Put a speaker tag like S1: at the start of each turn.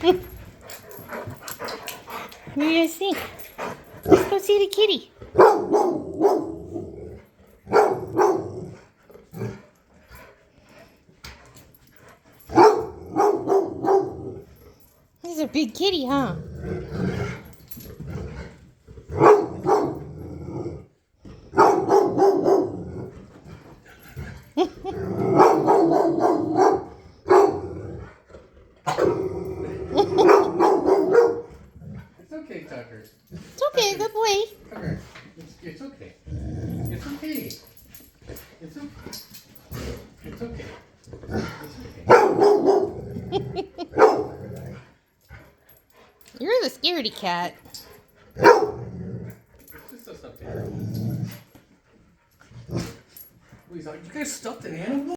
S1: What do you guys think? Let's go see the kitty. He's a big kitty, huh?
S2: It's okay, Tucker.
S1: It's okay, good boy.
S2: Tucker, it's okay. It's okay. It's okay. It's okay. It's okay.
S1: You're the scaredy cat.
S2: It's just a stuffed animal. Wait, you guys stuffed an animal?